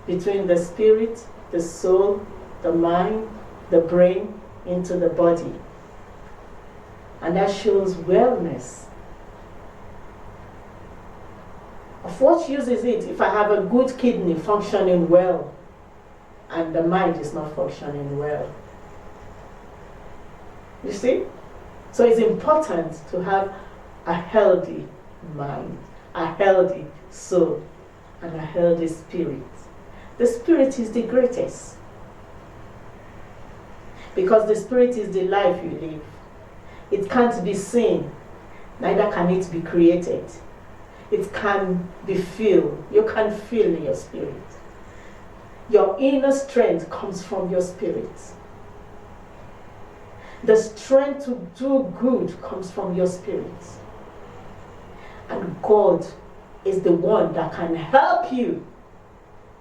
between the spirit, the soul, the mind, the brain, into the body. And that shows wellness. Of what use is it if I have a good kidney functioning well and the mind is not functioning well? You see? So it's important to have a healthy mind, a healthy soul, and a healthy spirit. The spirit is the greatest. Because the spirit is the life you live. It can't be seen, neither can it be created. It can be felt. You can feel your spirit. Your inner strength comes from your spirit. The strength to do good comes from your spirit. And God is the one that can help you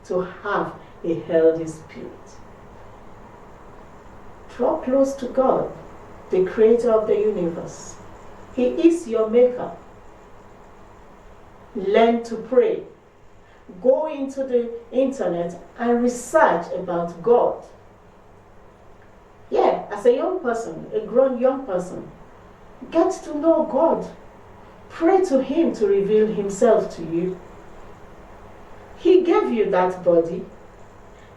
to have a healthy spirit. Draw close to God, the creator of the universe. He is your maker. Learn to pray. Go into the internet and research about God. Yeah, as a young person, a grown young person, get to know God. Pray to Him to reveal Himself to you. He gave you that body.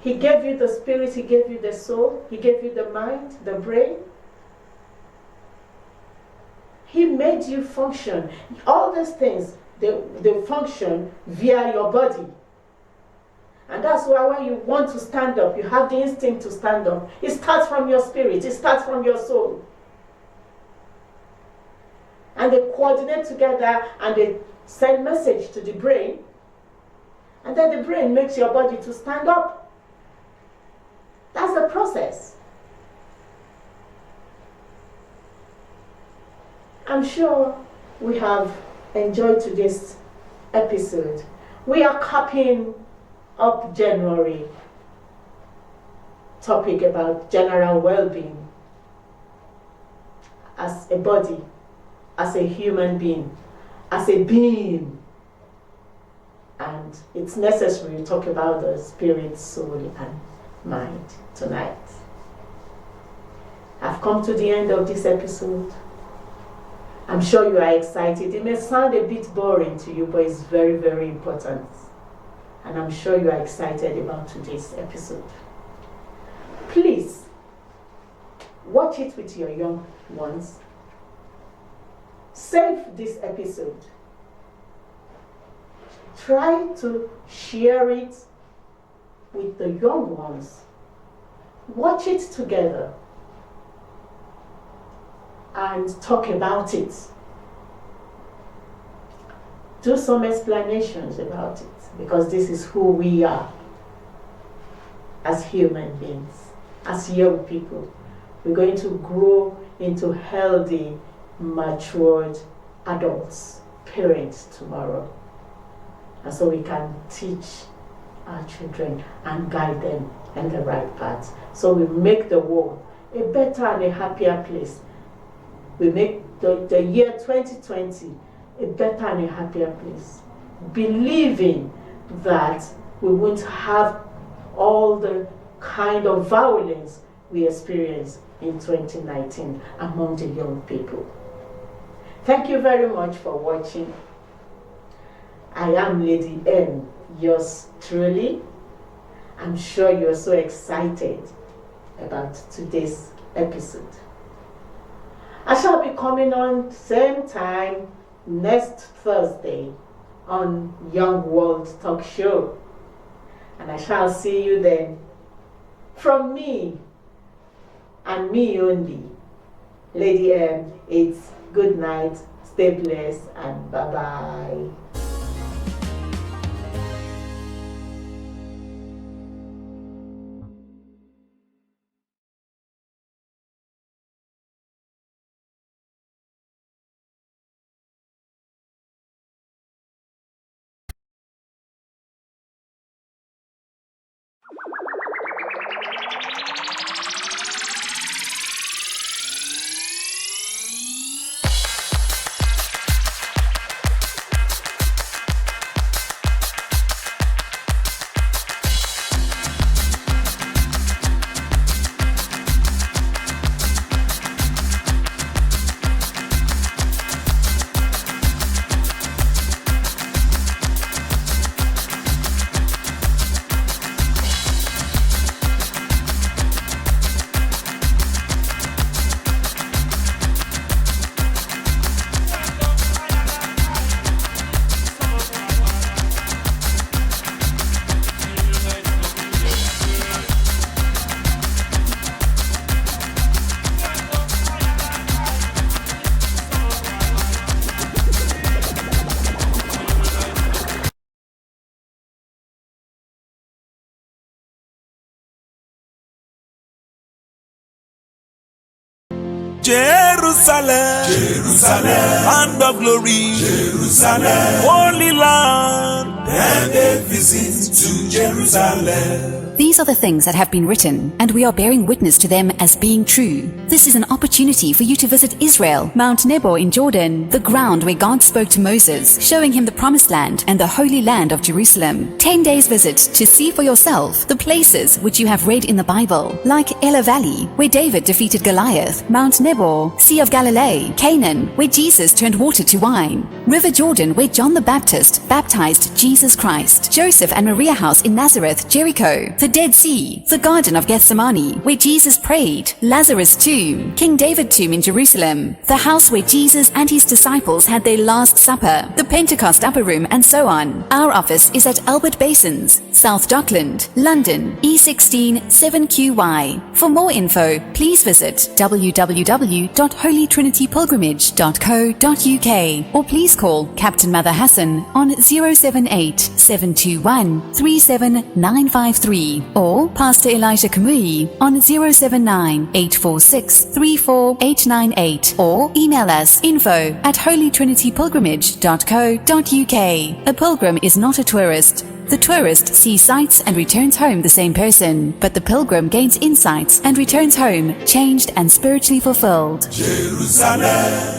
He gave you the spirit, He gave you the soul, He gave you the mind, the brain. He made you function. All these things, they function via your body. And that's why when you want to stand up, you have the instinct to stand up. It starts from your spirit. It starts from your soul. And they coordinate together and they send message to the brain. And then the brain makes your body to stand up. That's the process. I'm sure we have enjoyed today's episode. We are capping up January topic about general well-being as a body, as a human being, as a being. And it's necessary to talk about the spirit, soul, and mind tonight. I've come to the end of this episode. I'm sure you are excited. It may sound a bit boring to you, but it's very, very important. And I'm sure you are excited about today's episode. Please, watch it with your young ones. Save this episode. Try to share it with the young ones. Watch it together and talk about it. Do some explanations about it, because this is who we are as human beings, as young people. We're going to grow into healthy, matured adults, parents tomorrow. And so we can teach our children and guide them in the right path. So we make the world a better and a happier place. We make the year 2020 a better and a happier place, believing that we won't have all the kind of violence we experienced in 2019 among the young people. Thank you very much for watching. I am Lady M, yours truly. I'm sure you're so excited about today's episode. I shall be coming on same time next Thursday on Young World Talk Show. And I shall see you then. From me, and me only, Lady M, it's good night, stay blessed, and bye-bye. Jerusalem, Jerusalem, land of glory, Jerusalem, holy land, and a visit to Jerusalem. These are the things that have been written, and we are bearing witness to them as being true. This is an opportunity for you to visit Israel, Mount Nebo in Jordan, the ground where God spoke to Moses, showing him the promised land and the holy land of Jerusalem. 10 days visit to see for yourself the places which you have read in the Bible, like Elah Valley, where David defeated Goliath, Mount Nebo, Sea of Galilee, Canaan, where Jesus turned water to wine, River Jordan, where John the Baptist baptized Jesus Christ, Joseph and Maria House in Nazareth, Jericho, the Dead Sea, the Garden of Gethsemane, where Jesus prayed, Lazarus' tomb, King David tomb in Jerusalem, the house where Jesus and his disciples had their Last Supper, the Pentecost Upper Room, and so on. Our office is at Albert Basins, South Dockland, London, E16 7QY. For more info, please visit www.holytrinitypilgrimage.co.uk or please call Captain Mother Hassan on 078 721 37953 or Pastor Elijah Kamui on 079 846 34898 or email us info@holytrinitypilgrimage.co.uk. A pilgrim is not a tourist. The tourist sees sights and returns home the same person, but the pilgrim gains insights and returns home changed and spiritually fulfilled. Jerusalem.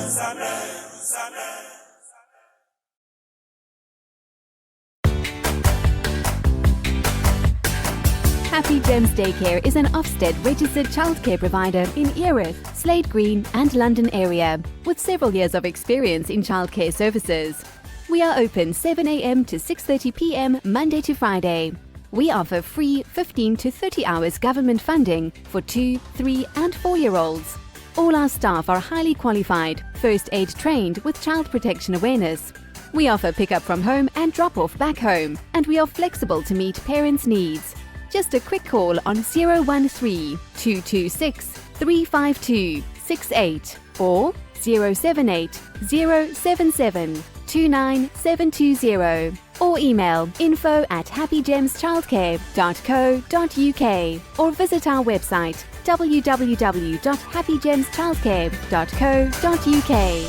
Happy Gems Daycare is an Ofsted registered childcare provider in Erith, Slade Green and London area with several years of experience in childcare services. We are open 7 a.m. to 6:30 p.m. Monday to Friday. We offer free 15 to 30 hours government funding for 2, 3 and 4-year-olds. All our staff are highly qualified, first aid trained with child protection awareness. We offer pick-up from home and drop-off back home, and we are flexible to meet parents' needs. Just a quick call on 013 226 352 68 or 078 077 29720 or email info@happygemschildcare.co.uk or visit our website www.happygemschildcare.co.uk.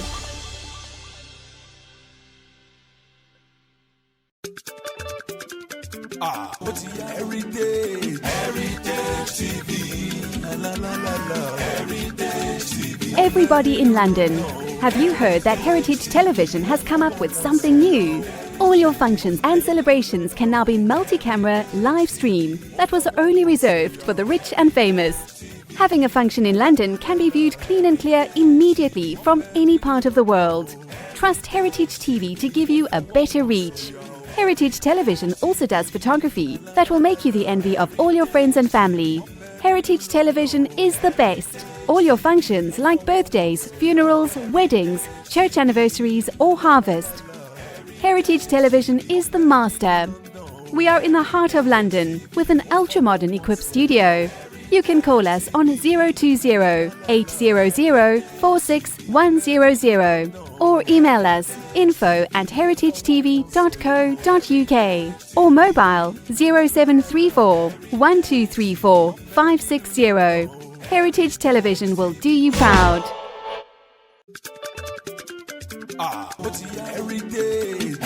HeritageTV. HeritageTV. Everybody in London, have you heard that Heritage Television has come up with something new? All your functions and celebrations can now be multi-camera live stream that was only reserved for the rich and famous. Having a function in London can be viewed clean and clear immediately from any part of the world. Trust Heritage TV to give you a better reach. Heritage Television also does photography that will make you the envy of all your friends and family. Heritage Television is the best. All your functions like birthdays, funerals, weddings, church anniversaries or harvest. Heritage Television is the master. We are in the heart of London with an ultra-modern equipped studio. You can call us on 020 800 46100 or email us info@heritagetv.co.uk or mobile 0734 1234 560. Heritage Television will do you proud. HeritageTV.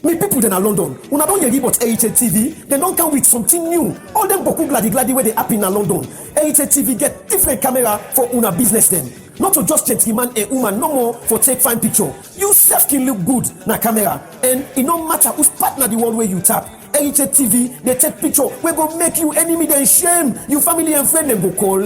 Me people in London, una don hear about HeritageTV, they don't come with something new. All them boku gladi where they happen in London. HeritageTV get different camera for una business then. Not to just gentleman and woman, no more for take fine picture. You self can look good na camera, and it no matter whose partner the one where you tap. HeritageTV, they take picture, we go make you enemy then shame. You family and friend them go call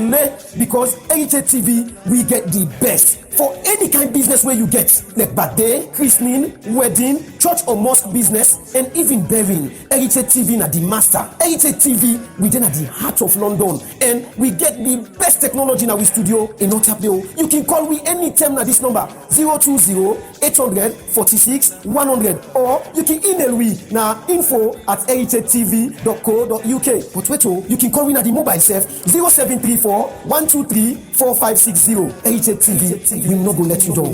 because HeritageTV, we get the best. For any kind of business where you get, like birthday, christening, wedding, church or mosque business, and even burying, HeritageTV na the master. HeritageTV, we then at the heart of London, and we get the best technology in our studio in Otabio. You can call me anytime na this number 020 800 46 100, or you can email we na info@heritagetv.co.uk. But wait, you can call me na the mobile self 0734 123 4560. HeritageTV. We no go let you down.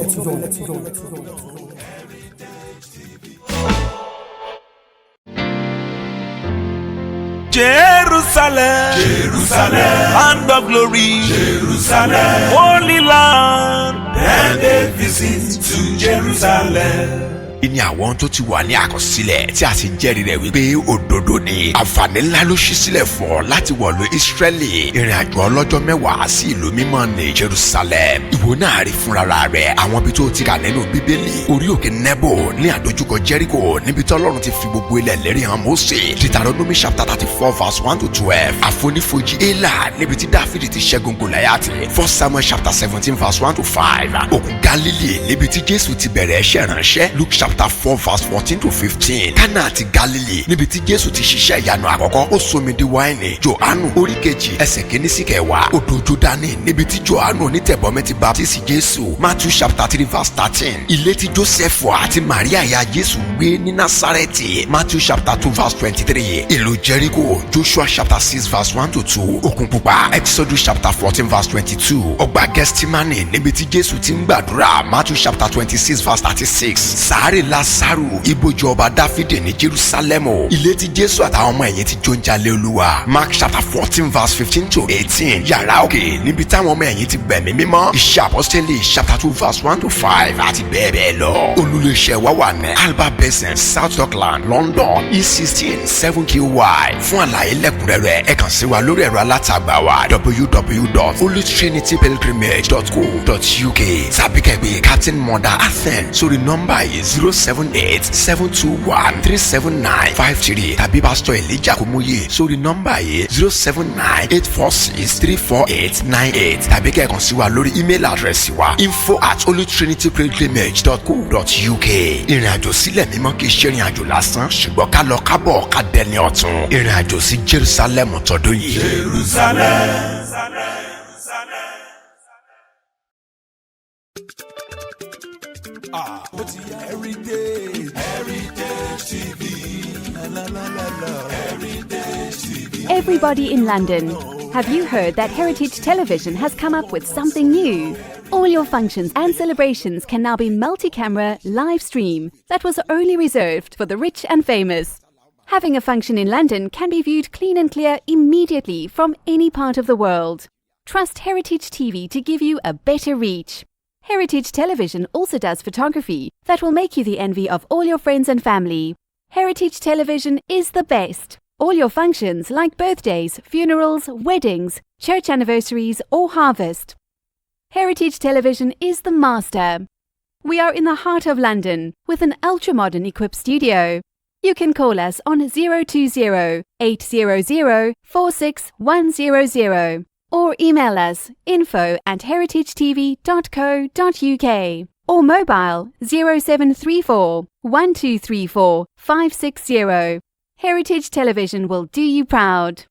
Jerusalem, Jerusalem, land of glory, Jerusalem, holy land, and they visit to Jerusalem. Ìní àwọn tó ti wà ní àkọsílẹ̀ tí a sì jẹ́rìí rẹ̀ wípé òdodo ni àǹfààní ńlá ló ṣí sílẹ̀ fún ọ láti wọ̀lú Ísírẹ́lì ìrìn àjò ọlọ́jọ́ mẹ́wàá sí ìlú mímọ́ ní Jerusalem. Ìwọ náà rí fúnra rẹ̀ àwọn ibi tó ti kà nínú Bíbélì. Orí òkè Nebo ní àdójúkọ Jẹ́ríkò níbi tí Ọlọ́run ti fi gbogbo ilẹ̀ lérí hàn Mósè. Deuteronomy chapter 34 verse 1 to 12. Àfonífojì Élà níbi tí Dáfídì ti ṣẹ́gun Gòláyátì. 1 Samuel chapter 17 verse 1 to 5. Òkun Gálílì níbi tí Jésù ti bẹ̀rẹ̀ iṣẹ́ ìránṣẹ́. Luke chapter chapter 4 verse 14 to 15. Kánà àti Galilee níbi tí Jésù ti ṣiṣẹ́ ìyanu àkọ́kọ́ ó somi di wáìnì. Jòhánù orí kejì ẹsẹ̀ kìíní sí kẹwàá. Odò Jọ́dánì níbi tí Jòhánù onítẹ̀bọmi ti baptisi Jésù. Matthew chapter 3 verse 13. Ilé tí Jósẹ́fù àti Màríà ìyá Jésù gbé ní Násárẹ́tì. Matthew chapter 2 verse 23. Ìlú Jericho. Joshua chapter 6 verse 1 to 2. Òkun Pupa. Exodus chapter 14 verse 22. Ọgbà Gẹ́stímánì níbi tí Jésù ti ń gbàdúrà. Matthew chapter 26 verse 36. Sàárè Lásárù. Ibojì ọba Dáfídì ní Jerúsálẹ́mù. Ilé tí Jésù àtàwọn ọmọ ẹ̀yìn ti jó ń jalè Olúwa. Mark chapter 14 verse 15 to 18. Yàrá òkè níbi táwọn ọmọ ẹ̀yìn ti gbẹ̀mí mímọ́. Iṣẹ́ Àpọ́stélì chapter 2 verse 1 to 5 àti bẹ́ẹ̀ bẹ́ẹ̀ lọ. Olùléṣẹ́ wa wà ní Alba Basin, South Dockland, London, E16 7QY. Fún àlàyé lẹ́kùnrẹ́rẹ́ ẹ kàn sí wa lórí ẹ̀rọ alátagbà wa www.holytrinitypilgrimage.co.uk tàbí kẹ́gbẹ́ Captain Mother Athen sórí nọ́mbà yìí 078-721-37953 tàbí Pastor Elijah Kumuyi sórí nọ́mbà yìí 079-846-34898 tàbí kẹ́kàn sí wa lórí email address wa info@holytrinitypilgrimage.co.uk. Ìrìnàjò sílẹ̀ mímọ́ kìí ṣe ìrìnàjò lásán ṣùgbọ́n ká lọ kábọ̀ ká dẹni ọ̀tun. Ìrìnàjò sí Jerusalem tọdún yìí. Jerusalem. Heritage TV. Heritage TV. Everybody in London, have you heard that Heritage Television has come up with something new? All your functions and celebrations can now be multi-camera live stream that was only reserved for the rich and famous. Having a function in London can be viewed clean and clear immediately from any part of the world. Trust Heritage TV to give you a better reach. Heritage Television also does photography that will make you the envy of all your friends and family. Heritage Television is the best. All your functions like birthdays, funerals, weddings, church anniversaries or harvest. Heritage Television is the master. We are in the heart of London with an ultra-modern equipped studio. You can call us on 020-800-46100 or email us info@heritagetv.co.uk or mobile 0734 1234 560. Heritage Television will do you proud.